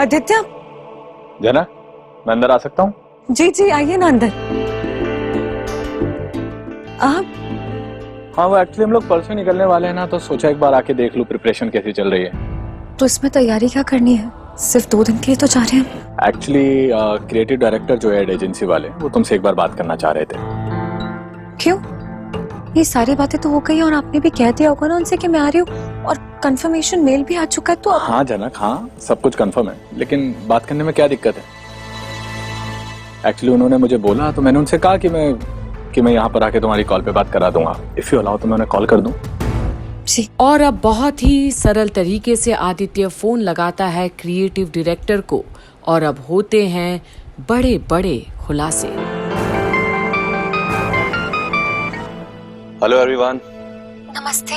आदित्य। जना, मैं अंदर आ सकता हूँ? जी जी, आइए ना अंदर। आप? हाँ, वो एक्चुअली हम लोग परसों निकलने वाले हैं ना, तो सोचा एक बार आके देख लूँ प्रिपरेशन कैसी चल रही है। तो इसमें तैयारी क्या करनी है? सिर्फ 2 दिन के लिए तो जा रहे हैं। एक्चुअली क्रिएटिव डायरेक्टर जो है एजेंसी वाले, वो तुमसे एक बार बात करना चाह रहे थे। क्यों? ये सारी बातें तो हो गई और आपने भी कह दिया होगा ना उनसे कि मैं आ रही हूँ, और कंफर्मेशन मेल भी आ चुका है। तो हाँ जनक, हाँ सब कुछ कंफर्म है, लेकिन बात करने में क्या दिक्कत है? एक्चुअली उन्होंने मुझे बोला तो मैंने उनसे कहा कि मैं यहाँ पर आके तुम्हारी कॉल पे बात करा दूंगा। इफ यू अलाउ तो मैं उन्हें कॉल कर दूं। जी। और अब बहुत ही सरल तरीके से आदित्य फोन लगाता है क्रिएटिव डायरेक्टर को, और अब होते हैं बड़े बड़े खुलासे। Hello everyone. नमस्ते।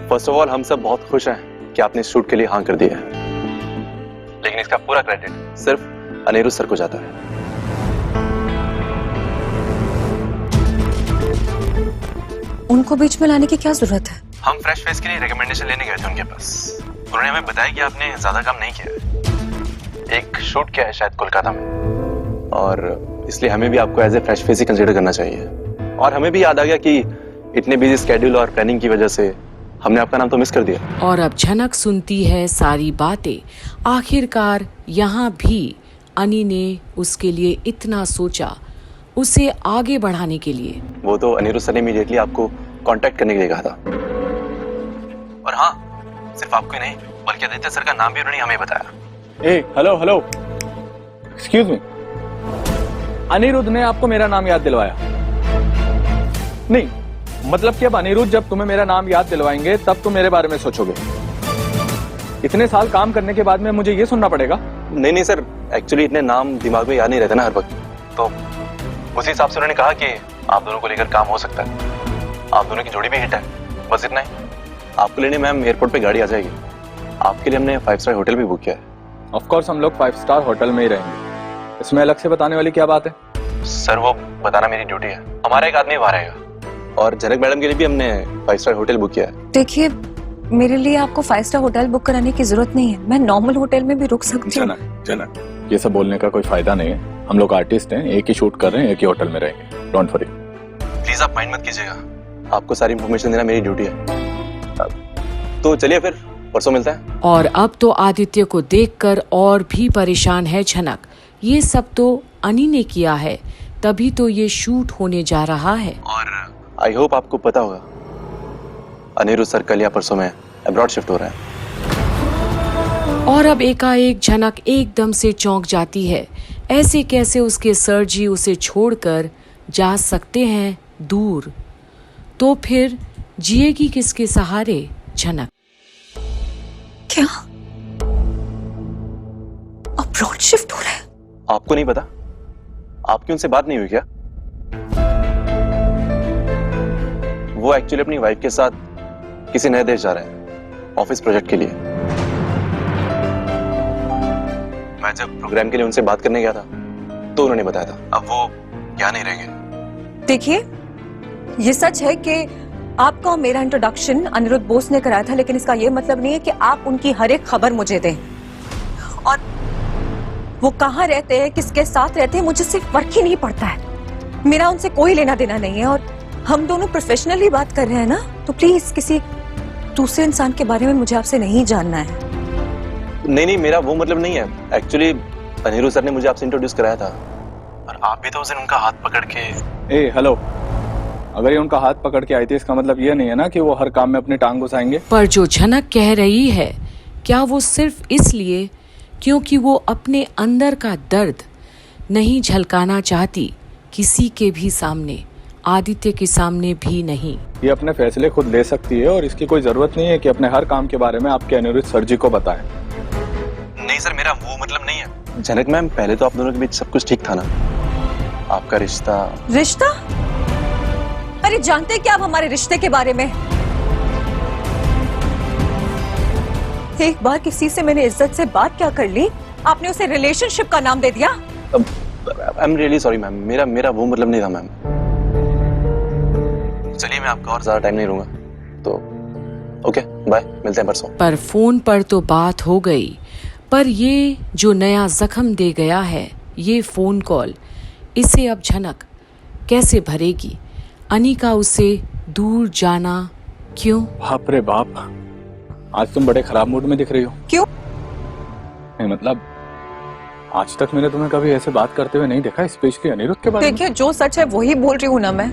फर्स्ट ऑफ ऑल हम सब बहुत खुश हैं कि आपने इस शूट के लिए हाँ कर दिया है, लेकिन इसका पूरा क्रेडिट सिर्फ अनिरुद्ध सर को जाता है। उनको बीच में लाने की क्या जरूरत है? हम फ्रेश फेस के लिए रिकमेंडेशन लेने गए थे उनके पास। उन्होंने हमें बताया कि आपने ज्यादा काम नहीं किया है, एक शूट किया है शायद कोलकाता में, और इसलिए हमें भी आपको एज ए फ्रेश फेस ही कंसीडर करना चाहिए। और हमें भी याद आ गया कि इतने बिजी स्केड्यूल और प्लानिंग की वजह से हमने आपका नाम तो मिस कर दिया। और अब झनक सुनती है सारी बातें। आखिरकार यहाँ भी अनी ने उसके लिए इतना सोचा, उसे आगे बढ़ाने के लिए। वो तो अनिरुद्ध सर ने इमीडिएटली आपको कांटेक्ट करने के लिए कहा था। और हाँ, सिर्फ आपको ही नहीं बल्कि आदित्य सर का नाम भी उन्होंने हमें बताया। ए hello hello, excuse me, Aniruddh ने आपको मेरा नाम याद दिलवाया? नहीं, मतलब कि अब अनिरुद्ध जब तुम्हें मेरा नाम याद दिलवाएंगे तब तुम मेरे बारे में सोचोगे? इतने साल काम करने के बाद में मुझे ये सुनना पड़ेगा? नहीं सर, एक्चुअली इतने नाम दिमाग में याद नहीं रहते ना हर वक्त, तो उसी हिसाब से उन्होंने कहा कि आप दोनों को लेकर काम हो सकता है। आप दोनों की जोड़ी भी हिट है, बस इतना ही। आपको लेने मैम एयरपोर्ट पे गाड़ी आ जाएगी। आपके लिए हमने 5 स्टार होटल भी बुक किया है। ऑफ कोर्स हम लोग 5 स्टार होटल में ही रहेंगे, इसमें अलग से बताने वाली क्या बात है? सर वो बताना मेरी ड्यूटी है। हमारा एक आदमी वहां रहेगा, और जनक मैडम के लिए भी हमने 5 स्टार होटल बुक किया है। देखिए, मेरे लिए आपको 5 स्टार होटल बुक कराने की जरूरत नहीं है, मैं नॉर्मल होटल में भी रुक सकती हूँ। जनक, ये सब बोलने का कोई फायदा नहीं है। हम लोग आर्टिस्ट हैं, एक ही शूट कर रहे हैं, एक ही होटल में रहेंगे। Don't worry. प्लीज आप माइंड मत कीजिएगा, आपको सारी इंफॉर्मेशन देना मेरी ड्यूटी है। तो चलिए फिर परसों मिलते हैं। और अब तो आदित्य को देखकर और भी परेशान है झनक। ये सब तो अनी ने किया है, तभी तो ये शूट होने जा रहा है। और आई होप आपको पता होगा अनिरुद्ध सर कल या परसों में अब्रॉड शिफ्ट हो रहा है। और अब एकाएक झनक एकदम से चौंक जाती है। ऐसे कैसे उसके सर जी उसे छोड़कर जा सकते हैं दूर? तो फिर जिएगी किसके सहारे झनक? क्या अब्रॉड शिफ्ट हो रहा है? आपको नहीं पता? आपकी उनसे बात नहीं हुई क्या? वो एक्चुअली अपनी वाइफ के साथ किसी नए देश जा रहे हैं ऑफिस प्रोजेक्ट के लिए। मैं जब प्रोग्राम के लिए उनसे बात करने गया था तो उन्होंने बताया था। अब वो यहाँ नहीं रहेंगे। देखिए, ये सच है कि आपका और मेरा इंट्रोडक्शन अनिरुद्ध बोस ने कराया था, लेकिन इसका ये मतलब नहीं है कि आप उनकी हर एक खबर मुझे दें। और वो कहाँ रहते हैं, किसके साथ रहते हैं, मुझे सिर्फ फर्क ही नहीं पड़ता है। मेरा उनसे कोई लेना देना नहीं है, और हम दोनों प्रोफेशनली बात कर रहे हैं ना, तो प्लीज किसी दूसरे इंसान के बारे में मुझे आपसे नहीं जानना है। नहीं, मेरा वो मतलब नहीं है। एक्चुअली अनिरुद्ध सर ने मुझे आपसे इंट्रोड्यूस कराया था, और आप भी तो उस दिन उनका हाथ पकड़ के। ए हेलो, अगर ये उनका हाथ पकड़ के आई थी, इसका मतलब ये नहीं है ना कि वो हर काम में अपनी टांग घुसाएंगे। पर जो झनक कह रही है, क्या वो सिर्फ इसलिए क्योंकि वो अपने अंदर का दर्द नहीं झलकाना चाहती किसी के भी सामने, आदित्य के सामने भी नहीं? ये अपने फैसले खुद ले सकती है, और इसकी कोई जरूरत नहीं है कि अपने हर काम के बारे में आपके अनिरुद्ध सर जी को बताएं। नहीं सर, मेरा वो मतलब नहीं है। जनक मैम, पहले तो आप दोनों के बीच सब कुछ ठीक था ना? आपका रिश्ता। अरे जानते क्या आप हमारे रिश्ते के बारे में? एक बार किसी से मैंने इज्जत से बात क्या कर ली, आपने उसे रिलेशनशिप का नाम दे दिया। I am really sorry ma'am, मेरा वो मतलब नहीं था मैम। चलिए, मैं आपका और ज्यादा टाइम नहीं लूंगा, तो ओके बाय, मिलते हैं परसों। पर फोन पर तो बात हो गई, पर ये जो नया जख्म दे गया है, ये फ़ोन कॉल, इसे अब झनक कैसे भरेगी? अनी का उसे दूर जाना क्यों? बाप रे बाप, आज तुम बड़े खराब मूड में दिख रही हो। क्यों? नहीं मतलब आज तक मैंने तुम्हें कभी ऐसे बात करते हुए नहीं देखा, स्पेशली अनिरुद्ध के बारे में। देखिए, जो सच है वही बोल रही हूँ ना मैं।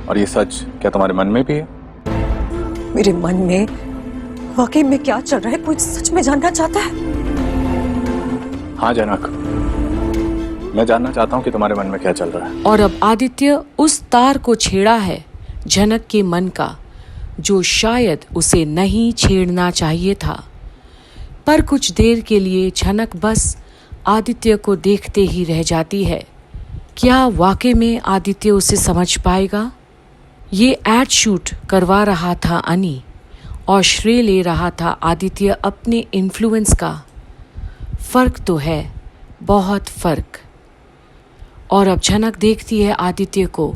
और ये सच क्या तुम्हारे मन में भी है? मेरे मन में वाकई में क्या चल रहा है, कोई सच में जानना चाहता है? हाँ जनक, मैं जानना चाहता हूँ कि तुम्हारे मन में क्या चल रहा है। और अब आदित्य उस तार को छेड़ा है झनक के मन का, जो शायद उसे नहीं छेड़ना चाहिए था। पर कुछ देर के लिए झनक बस आदित्य को देखते ही रह जाती है। क्या वाकई में आदित्य उसे समझ पाएगा? ये एड शूट करवा रहा था अनी और श्रेय ले रहा था आदित्य अपने इन्फ्लुएंस का। फर्क तो है, बहुत फर्क। और अब झनक देखती है आदित्य को।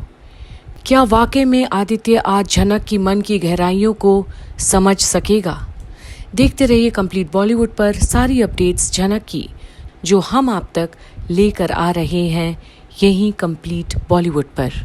क्या वाकई में आदित्य आज झनक की मन की गहराइयों को समझ सकेगा? देखते रहिए कंप्लीट बॉलीवुड पर सारी अपडेट्स झनक की, जो हम आप तक लेकर आ रहे हैं यहीं कंप्लीट बॉलीवुड पर।